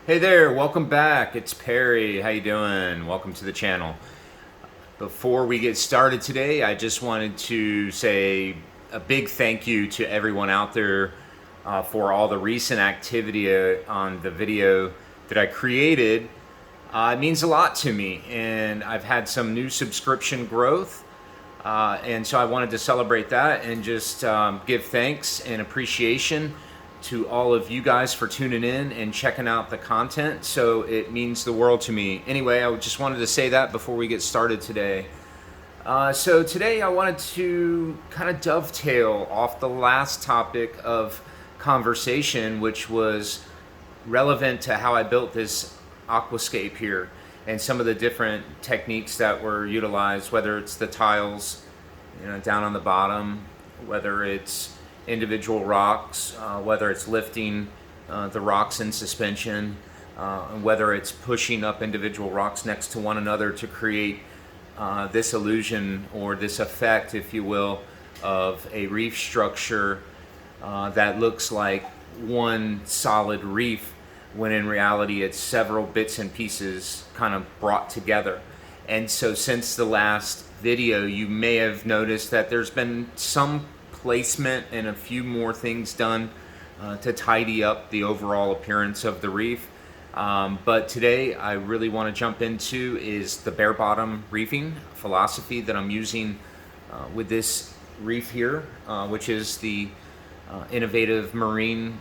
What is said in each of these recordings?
Hey there, welcome back. It's Perry. How you doing? Welcome to the channel. Before we get started today, I just wanted to say a big thank you to everyone out there for all the recent activity on the video that I created. It means a lot to me, and I've had some new subscription growth, and so I wanted to celebrate that and just give thanks and appreciation to all of you guys for tuning in and checking out the content. So it means the world to me. Anyway, I just wanted to say that before we get started today. So today I wanted to kind of dovetail off the last topic of conversation, which was relevant to how I built this aquascape here and some of the different techniques that were utilized, whether it's the tiles, down on the bottom, whether it's individual rocks, whether it's lifting the rocks in suspension, and whether it's pushing up individual rocks next to one another to create this illusion or this effect, if you will, of a reef structure that looks like one solid reef, when in reality it's several bits and pieces kind of brought together. And so since the last video, you may have noticed that there's been some placement and a few more things done to tidy up the overall appearance of the reef. But today I really want to jump into is the Barebottom reefing philosophy that I'm using with this reef here, which is the innovative marine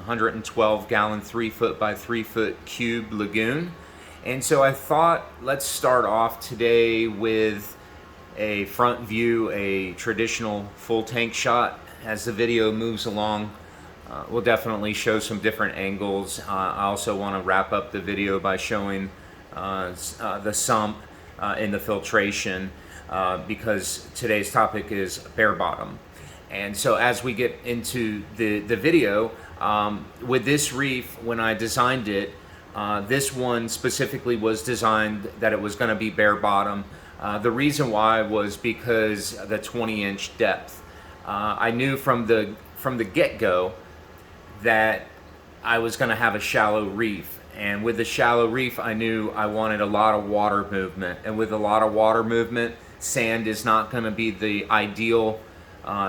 112 gallon 3 foot by 3 foot cube Lagoon. And so I thought, let's start off today with a front view, a traditional full tank shot. As the video moves along, we'll definitely show some different angles. I also want to wrap up the video by showing the sump in the filtration, because today's topic is Barebottom. And so as we get into the video, with this reef, when I designed it, this one specifically was designed that it was going to be bare bottom. The reason why was because the 20-inch depth. I knew from the get-go that I was going to have a shallow reef, and with the shallow reef, I knew I wanted a lot of water movement. And with a lot of water movement, sand is not going to be the ideal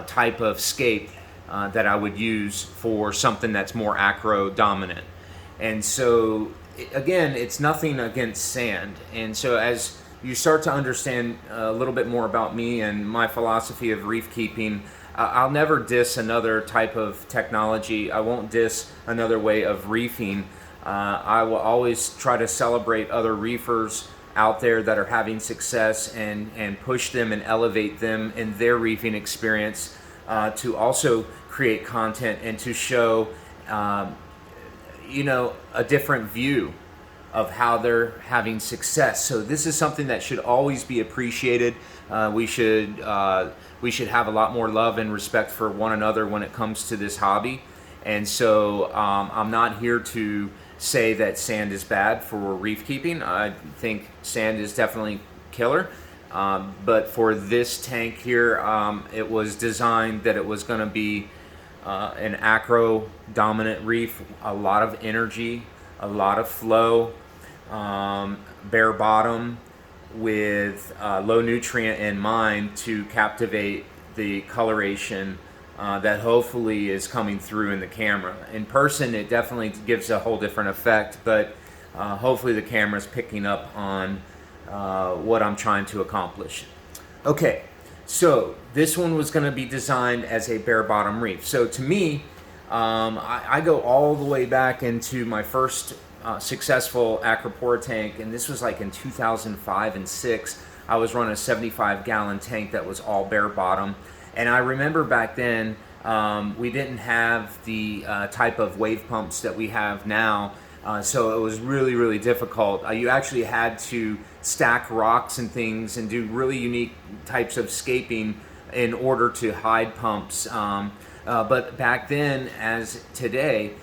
type of scape that I would use for something that's more acro dominant. And so again, it's nothing against sand. And so as you start to understand a little bit more about me and my philosophy of reef keeping, I'll never diss another type of technology. I won't diss another way of reefing. I will always try to celebrate other reefers out there that are having success and push them and elevate them in their reefing experience, to also create content and to show a different view of how they're having success. So this is something that should always be appreciated. We should have a lot more love and respect for one another when it comes to this hobby. And so I'm not here to say that sand is bad for reef keeping. I think sand is definitely killer. But for this tank here, it was designed that it was going to be an acro dominant reef, a lot of energy, a lot of flow, bare bottom with low nutrient in mind to captivate the coloration that hopefully is coming through in the camera. In person, it definitely gives a whole different effect, but hopefully the camera's picking up on what I'm trying to accomplish. Okay, so this one was going to be designed as a bare bottom reef. So to me, I go all the way back into my first successful Acro tank, and this was like in 2005 and 6. I was running a 75 gallon tank that was all bare bottom, and I remember back then we didn't have the type of wave pumps that we have now, so it was really difficult. You actually had to stack rocks and things and do really unique types of scaping in order to hide pumps. But back then, as today,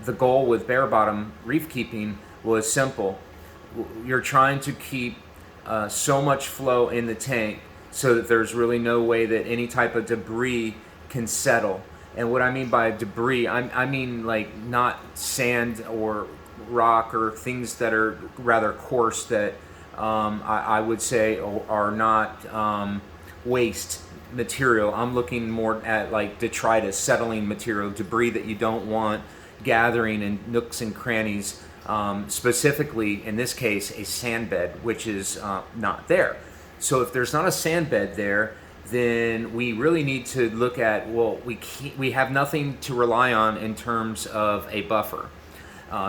the goal with bare bottom reef keeping was simple. You're trying to keep so much flow in the tank so that there's really no way that any type of debris can settle. And what I mean by debris, I mean like not sand or rock or things that are rather coarse that I would say are not waste material. I'm looking more at like detritus, settling material, debris that you don't want gathering in nooks and crannies, specifically in this case a sand bed, which is not there. So if there's not a sand bed there, then we really need to look at, well, we have nothing to rely on in terms of a buffer.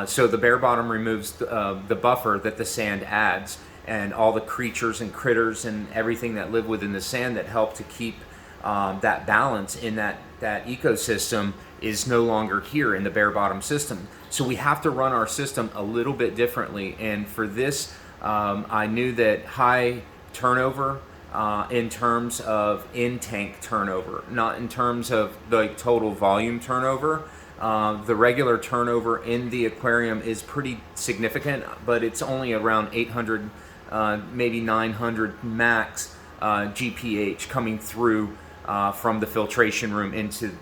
So the Barebottom removes the buffer that the sand adds, and all the creatures and critters and everything that live within the sand that help to keep that balance in that ecosystem is no longer here in the Barebottom system. So we have to run our system a little bit differently, and for this I knew that high turnover in terms of in-tank turnover, not in terms of the total volume turnover. The regular turnover in the aquarium is pretty significant, but it's only around 800, maybe 900 max GPH coming through from the filtration room into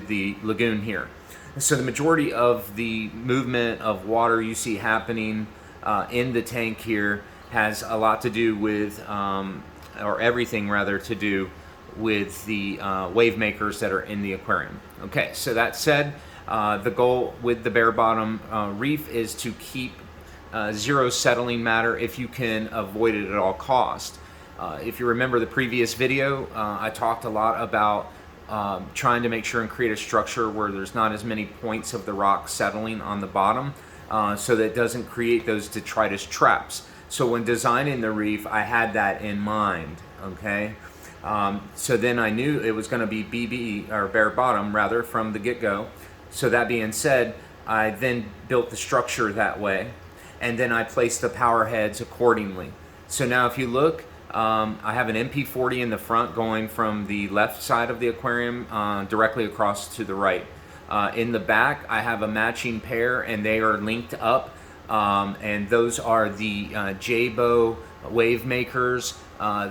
the lagoon here. So the majority of the movement of water you see happening in the tank here has a lot to do with, or everything rather, to do with the wave makers that are in the aquarium. Okay, so that said, the goal with the Barebottom Reef is to keep zero settling matter if you can avoid it at all costs. If you remember the previous video, I talked a lot about trying to make sure and create a structure where there's not as many points of the rock settling on the bottom, so that it doesn't create those detritus traps. So when designing the reef, I had that in mind, okay? So then I knew it was gonna be BB, or Barebottom rather, from the get-go. So that being said, I then built the structure that way, and then I placed the power heads accordingly. So now if you look, I have an MP40 in the front going from the left side of the aquarium directly across to the right. In the back, I have a matching pair, and they are linked up, and those are the J-Bow wave makers.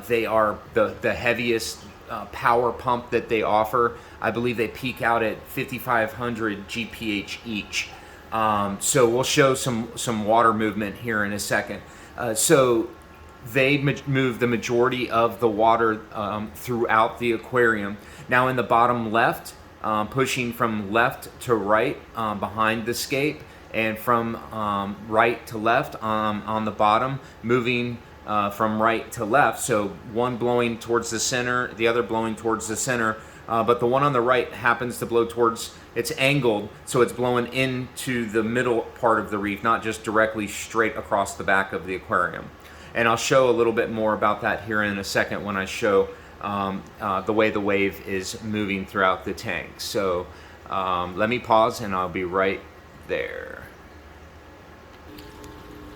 They are the heaviest power pump that they offer. I believe they peak out at 5,500 GPH each. So we'll show some water movement here in a second. So they move the majority of the water throughout the aquarium. Now in the bottom left, pushing from left to right behind the scape, and from right to left on the bottom, moving from right to left. So one blowing towards the center, the other blowing towards the center, but the one on the right happens to blow towards, it's angled, so it's blowing into the middle part of the reef, not just directly straight across the back of the aquarium. And I'll show a little bit more about that here in a second when I show the way the wave is moving throughout the tank. So let me pause and I'll be right there.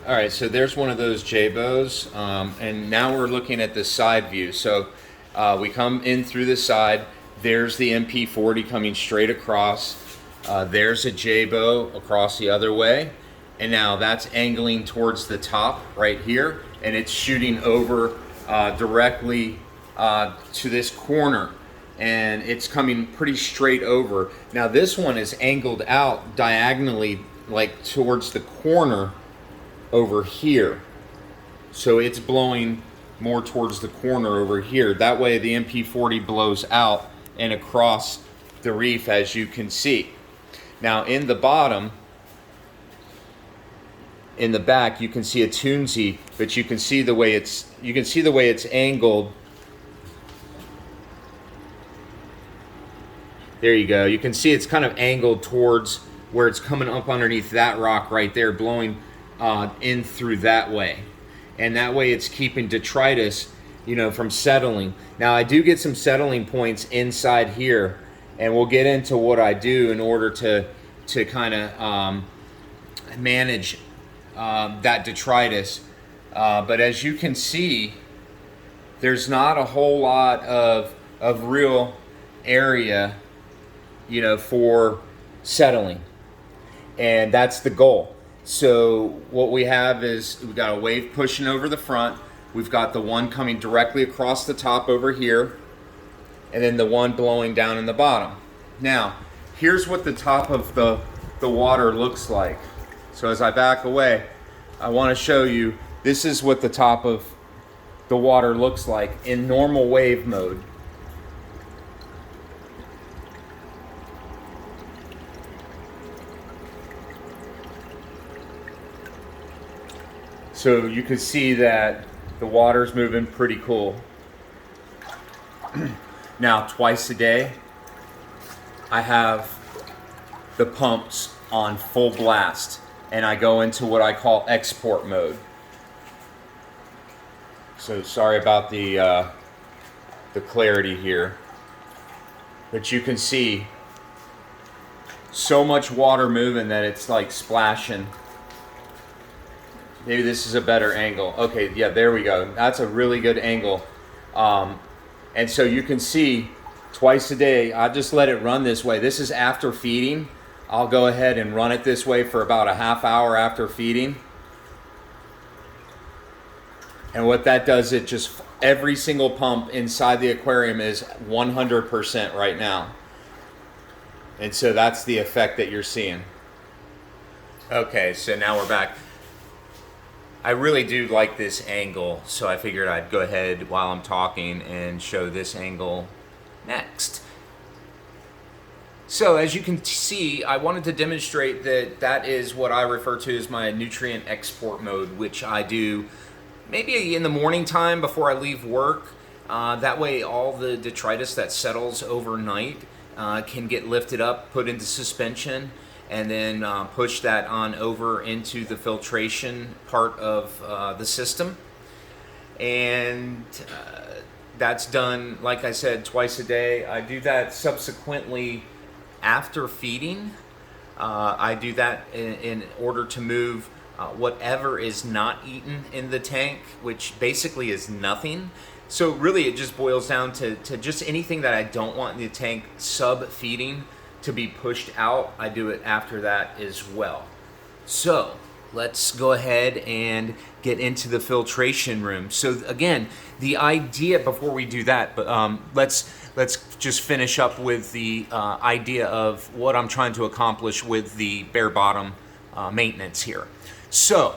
All right, so there's one of those J-bows, and now we're looking at the side view. So we come in through the side. There's the MP40 coming straight across. There's a J-bow across the other way, and now that's angling towards the top right here, and it's shooting over directly to this corner, and it's coming pretty straight over. Now this one is angled out diagonally, like towards the corner over here, so it's blowing more towards the corner over here. That way the MP40 blows out and across the reef, as you can see. Now in the bottom, in the back, you can see a tunesy, but you can see the way it's angled. There you go. You can see it's kind of angled towards where it's coming up underneath that rock right there, blowing in through that way, and that way it's keeping detritus, you know, from settling. Now I do get some settling points inside here, and we'll get into what I do in order to kind of manage that detritus. But as you can see, there's not a whole lot of real area, you know, for settling, and that's the goal. So what we have is we've got a wave pushing over the front. We've got the one coming directly across the top over here, and then the one blowing down in the bottom. Now, here's what the top of the water looks like. So as I back away, I want to show you, this is what the top of the water looks like in normal wave mode. So you can see that the water's moving pretty cool. Now, twice a day, I have the pumps on full blast, and I go into what I call export mode. So sorry about the clarity here, but you can see so much water moving that it's like splashing. Maybe this is a better angle. Okay, yeah, there we go. That's a really good angle. And so you can see twice a day, I just let it run this way. This is after feeding. I'll go ahead and run it this way for about a half hour after feeding. And what that does, it just, every single pump inside the aquarium is 100% right now. And so that's the effect that you're seeing. Okay, so now we're back. I really do like this angle, so I figured I'd go ahead while I'm talking and show this angle next. So as you can see, I wanted to demonstrate that that is what I refer to as my nutrient export mode, which I do maybe in the morning time before I leave work. That way all the detritus that settles overnight can get lifted up, put into suspension, and then push that on over into the filtration part of the system. And that's done, like I said, twice a day. I do that subsequently after feeding. I do that in order to move whatever is not eaten in the tank, which basically is nothing. So really it just boils down to just anything that I don't want in the tank sub-feeding to be pushed out. I do it after that as well. So let's go ahead and get into the filtration room. So again, the idea, before we do that, but let's just finish up with the idea of what I'm trying to accomplish with the Barebottom maintenance here. So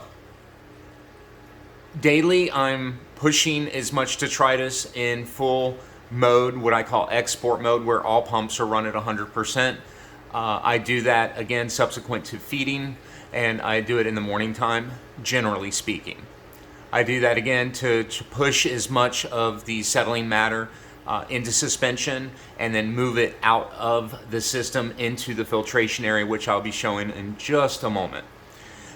daily I'm pushing as much detritus in full mode, what I call export mode, where all pumps are run at 100%. I do that again subsequent to feeding, and I do it in the morning time, generally speaking. I do that again to push as much of the settling matter into suspension and then move it out of the system into the filtration area, which I'll be showing in just a moment.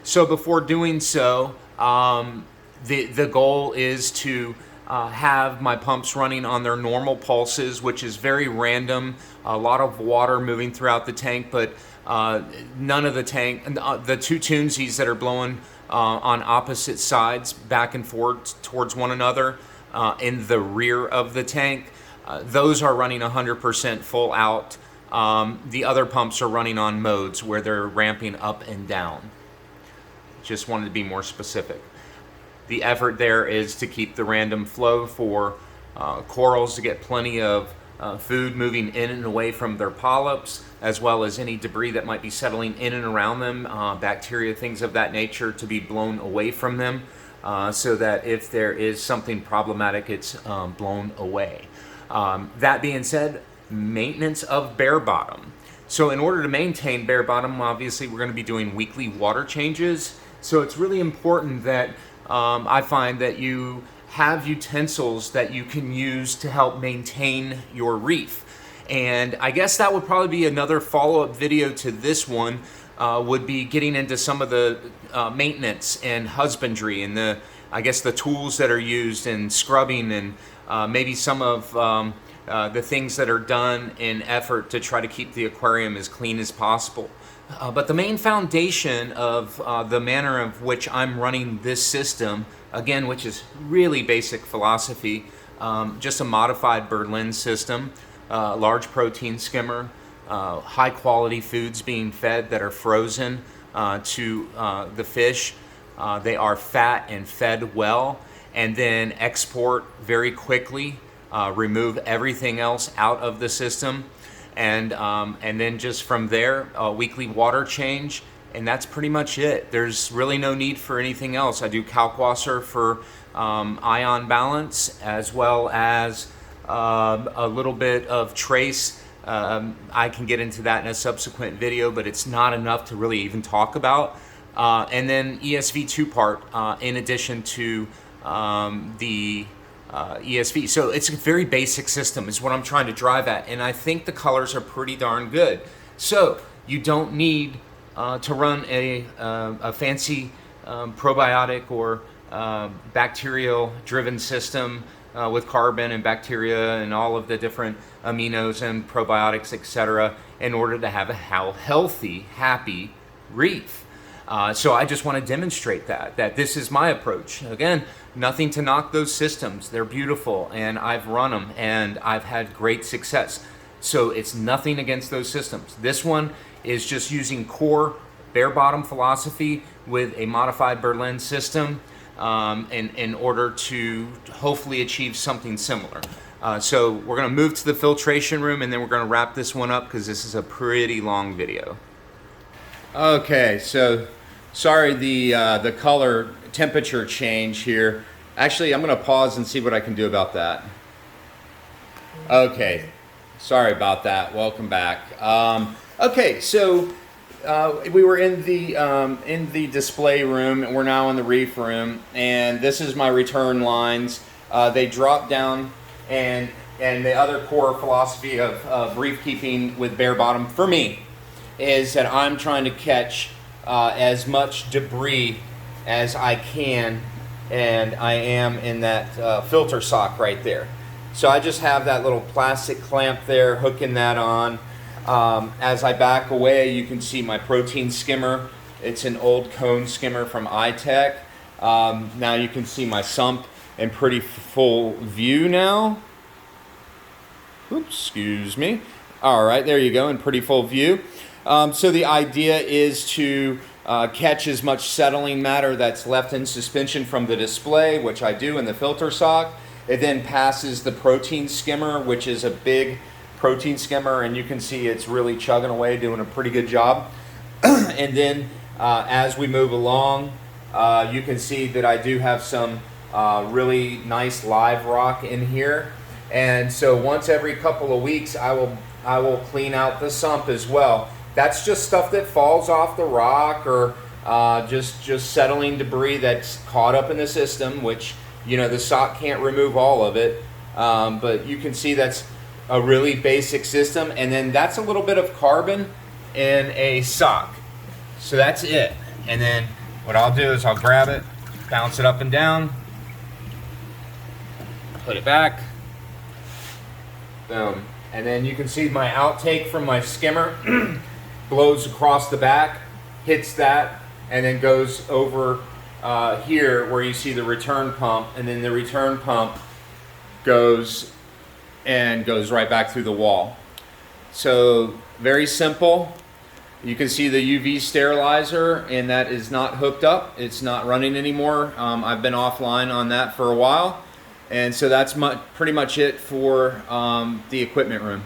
So before doing so, the goal is to have my pumps running on their normal pulses, which is very random, a lot of water moving throughout the tank, but none of the tank, the two tunesies that are blowing on opposite sides back and forth towards one another in the rear of the tank, those are running 100% full out. The other pumps are running on modes where they're ramping up and down. Just wanted to be more specific. The effort there is to keep the random flow for corals to get plenty of food moving in and away from their polyps, as well as any debris that might be settling in and around them, bacteria, things of that nature, to be blown away from them, so that if there is something problematic, it's blown away. That being said, maintenance of Barebottom. So in order to maintain Barebottom, obviously we're going to be doing weekly water changes. So it's really important that I find that you have utensils that you can use to help maintain your reef. And I guess that would probably be another follow-up video to this one, would be getting into some of the maintenance and husbandry and the tools that are used in scrubbing, and maybe some of the things that are done in effort to try to keep the aquarium as clean as possible. But the main foundation of the manner of which I'm running this system, again, which is really basic philosophy, just a modified Berlin system, large protein skimmer, high quality foods being fed that are frozen to the fish. They are fat and fed well, and then export very quickly, remove everything else out of the system. And then just from there, a weekly water change, and that's pretty much it. There's really no need for anything else. I do kalkwasser for ion balance, as well as a little bit of trace. I can get into that in a subsequent video, but it's not enough to really even talk about. And then ESV two-part in addition to the ESV. So it's a very basic system is what I'm trying to drive at, and I think the colors are pretty darn good. So you don't need to run a fancy probiotic or bacterial driven system with carbon and bacteria and all of the different aminos and probiotics, etc., in order to have a healthy, happy reef. So I just want to demonstrate that this is my approach. Again, nothing to knock those systems. They're beautiful, and I've run them, and I've had great success. So it's nothing against those systems. This one is just using core Barebottom philosophy with a modified Berlin system in order to hopefully achieve something similar. So we're going to move to the filtration room, and then we're going to wrap this one up because this is a pretty long video. Okay, so sorry the color temperature change here. Actually, I'm going to pause and see what I can do about that. Okay, sorry about that. Welcome back. Okay, so we were in the display room, and we're now in the reef room, and this is my return lines. They drop down, and the other core philosophy of reef keeping with Barebottom for me is that I'm trying to catch as much debris as I can, and I am in that filter sock right there. So I just have that little plastic clamp there, hooking that on. As I back away, you can see my protein skimmer. It's an old cone skimmer from iTech. Now you can see my sump in pretty full view now. Oops, excuse me. All right, there you go, in pretty full view. So the idea is to catch as much settling matter that's left in suspension from the display, which I do in the filter sock. It then passes the protein skimmer, which is a big protein skimmer, and you can see it's really chugging away, doing a pretty good job. And then as we move along, you can see that I do have some really nice live rock in here. And so once every couple of weeks, I will clean out the sump as well. That's just stuff that falls off the rock, or just settling debris that's caught up in the system, which, you know, the sock can't remove all of it. But you can see that's a really basic system. And then that's a little bit of carbon in a sock. So that's it. And then what I'll do is I'll grab it, bounce it up and down, put it back, boom. And then you can see my outtake from my skimmer blows across the back, hits that, and then goes over here where you see the return pump, and then the return pump goes right back through the wall. So very simple. You can see the UV sterilizer, and that is not hooked up. It's not running anymore. I've been offline on that for a while. And so that's pretty much it for the equipment room.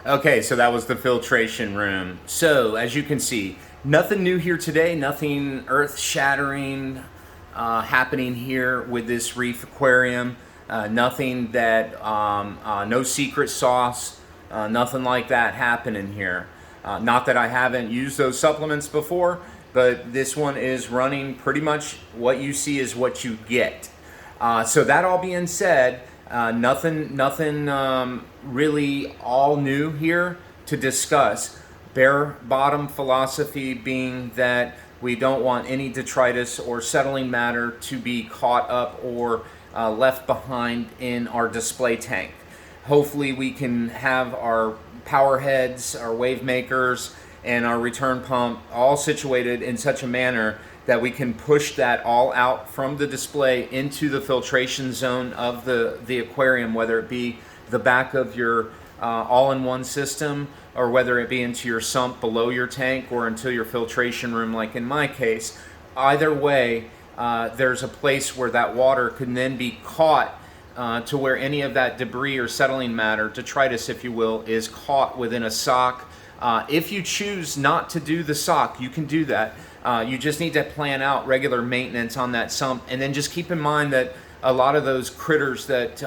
Okay, so that was the filtration room. So as you can see, nothing new here today, nothing earth-shattering happening here with this reef aquarium. Nothing that, no secret sauce, nothing like that happening here. Not that I haven't used those supplements before, but this one is running pretty much what you see is what you get. So that all being said, nothing really all new here to discuss. Barebottom philosophy being that we don't want any detritus or settling matter to be caught up or left behind in our display tank. Hopefully we can have our power heads, our wave makers, and our return pump all situated in such a manner that we can push that all out from the display into the filtration zone of the aquarium, whether it be the back of your all-in-one system, or whether it be into your sump below your tank, or into your filtration room like in my case. Either way, there's a place where that water can then be caught to where any of that debris or settling matter, detritus if you will, is caught within a sock If you choose not to do the sock, you can do that. You just need to plan out regular maintenance on that sump, and then just keep in mind that a lot of those critters that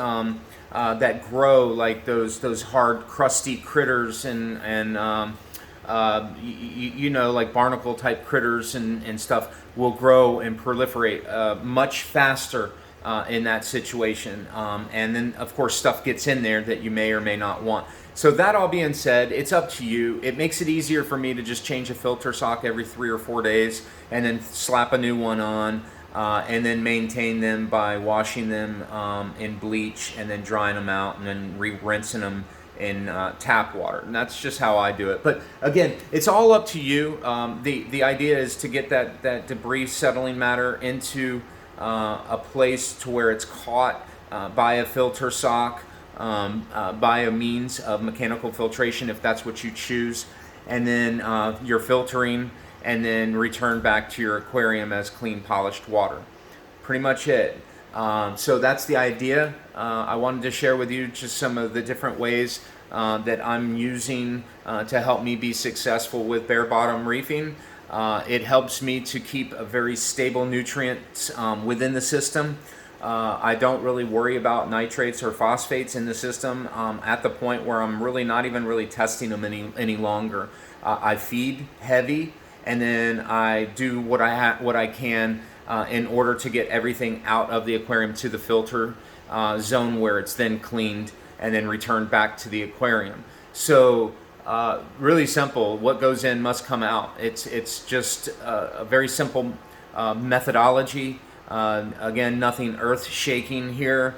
grow, like those hard, crusty critters, and you know, like barnacle type critters and stuff, will grow and proliferate much faster in that situation. And then, of course, stuff gets in there that you may or may not want. So that all being said, it's up to you. It makes it easier for me to just change a filter sock every 3 or 4 days and then slap a new one on, and then maintain them by washing them in bleach and then drying them out and then rinsing them in tap water. And that's just how I do it. But again, it's all up to you. The idea is to get that debris settling matter into a place to where it's caught by a filter sock, by a means of mechanical filtration, if that's what you choose, and then you're filtering, and then return back to your aquarium as clean, polished water. Pretty much it. So that's the idea. I wanted to share with you just some of the different ways that I'm using to help me be successful with bare-bottom reefing. It helps me to keep a very stable nutrients within the system. I don't really worry about nitrates or phosphates in the system at the point where I'm really not even really testing them any longer. I feed heavy, and then I do what I can in order to get everything out of the aquarium to the filter zone, where it's then cleaned and then returned back to the aquarium. So really simple. What goes in must come out. It's just a very simple methodology. Again, nothing earth-shaking here,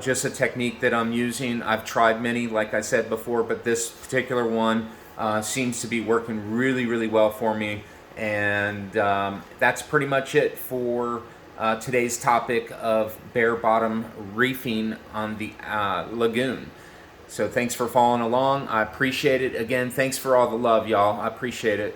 just a technique that I'm using. I've tried many, like I said before, but this particular one seems to be working really, really well for me. And that's pretty much it for today's topic of bare-bottom reefing on the Lagoon. So thanks for following along. I appreciate it. Again, thanks for all the love, y'all. I appreciate it.